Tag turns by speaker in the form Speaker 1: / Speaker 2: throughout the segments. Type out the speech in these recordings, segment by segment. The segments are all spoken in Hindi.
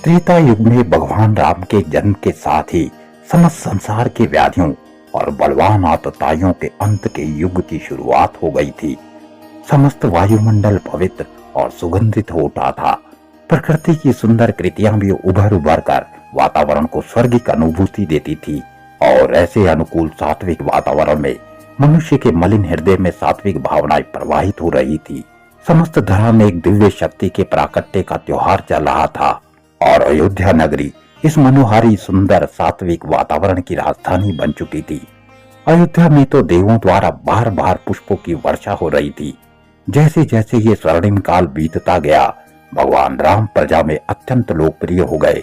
Speaker 1: त्रेता युग में भगवान राम के जन्म के साथ ही समस्त संसार की व्याधियों और बलवान आतताइयों के अंत के युग की शुरुआत हो गई थी। समस्त वायुमंडल पवित्र और सुगंधित हो उठा था। प्रकृति की सुंदर कृतियां भी उभर उभर कर वातावरण को स्वर्गिक अनुभूति देती थी। और ऐसे अनुकूल सात्विक वातावरण में मनुष्य के मलिन हृदय में सात्विक भावनाएं प्रवाहित हो रही थी। समस्त धरा में एक दिव्य शक्ति के प्राकट्य का त्योहार चल रहा था और अयोध्या नगरी इस मनोहारी सुंदर सात्विक वातावरण की राजधानी बन चुकी थी। अयोध्या में तो देवों द्वारा बार बार पुष्पों की वर्षा हो रही थी। जैसे जैसे ये स्वर्णिम काल बीतता गया, भगवान राम प्रजा में अत्यंत लोकप्रिय हो गए।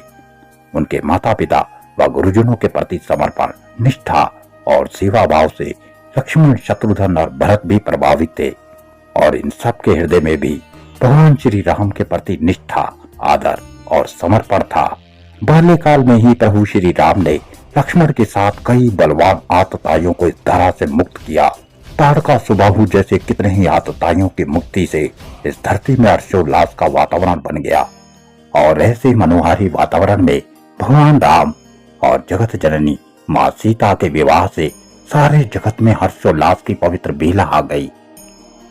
Speaker 1: उनके माता पिता व गुरुजनों के प्रति समर्पण, निष्ठा और सेवा भाव से लक्ष्मण, शत्रुघ्न और भरत भी प्रभावित थे। और इन सब के हृदय में भी भगवान श्री राम के प्रति निष्ठा, आदर और समर्पण था। बाल्यकाल में ही प्रभु श्री राम ने लक्ष्मण के साथ कई बलवान आतताइयों को इस धरा से मुक्त किया। ताड़का, सुबाहु जैसे कितने ही आतताइयों की मुक्ति से इस धरती में हर्षोल्लास का वातावरण बन गया। और ऐसे मनोहारी वातावरण में भगवान राम और जगत जननी माँ सीता के विवाह से सारे जगत में हर्षोल्लास की पवित्र बेला आ गई।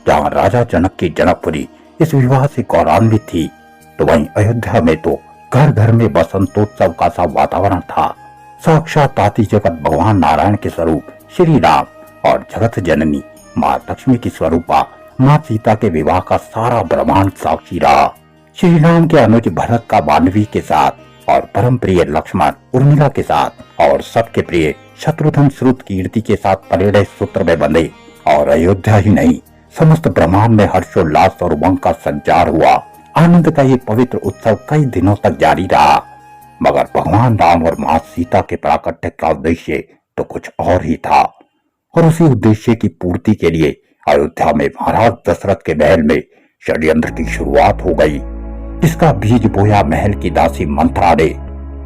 Speaker 1: जहाँ राजा जनक की जनकपुरी इस विवाह से गौरवान्वित थी, तो वहीं अयोध्या में तो घर घर में बसंतोत्सव का सा वातावरण था। साक्षात आदि जगत भगवान नारायण के स्वरूप श्री राम और जगत जननी माँ लक्ष्मी की स्वरूपा माँ सीता के विवाह का सारा ब्रह्मांड साक्षी रहा। श्री राम के अनुज भरत का मांडवी के साथ और परम प्रिय लक्ष्मण उर्मिला के साथ और सबके प्रिय शत्रुघ्न श्रुत कीर्ति के साथ परिणय सूत्र में बंधे। और अयोध्या ही नहीं, समस्त ब्रह्मांड में हर्षोल्लास और उमंग का संचार हुआ। आनंद का ये पवित्र उत्सव कई दिनों तक जारी रहा। मगर भगवान राम और मां सीता के प्राकट्य का उद्देश्य तो कुछ और ही था। और उसी उद्देश्य की पूर्ति के लिए अयोध्या में महाराज दशरथ के महल में षड्यंत्र की शुरुआत हो गई, जिसका बीज बोया महल की दासी मंत्रा ने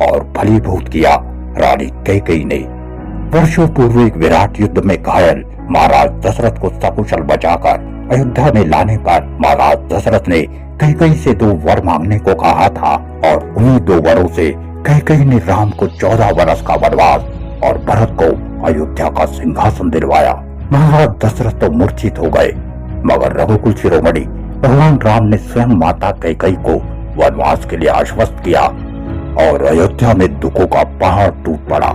Speaker 1: और फलीभूत किया रानी कैकेयी ने। वर्षों पूर्व एक विराट युद्ध में घायल महाराज दशरथ को सकुशल बचाकर अयोध्या में लाने पर महाराज दशरथ ने कैकेयी से 2 वर मांगने को कहा था। और उन्हीं 2 वरों से कैकेयी ने राम को 14 वर्ष का वनवास और भरत को अयोध्या का सिंहासन दिलवाया। महाराज दशरथ तो मूर्छित हो गए, मगर रघुकुल शिरोमणि भगवान राम ने स्वयं माता कैकेयी को वनवास के लिए आश्वस्त किया और अयोध्या में दुखों का पहाड़ टूट पड़ा।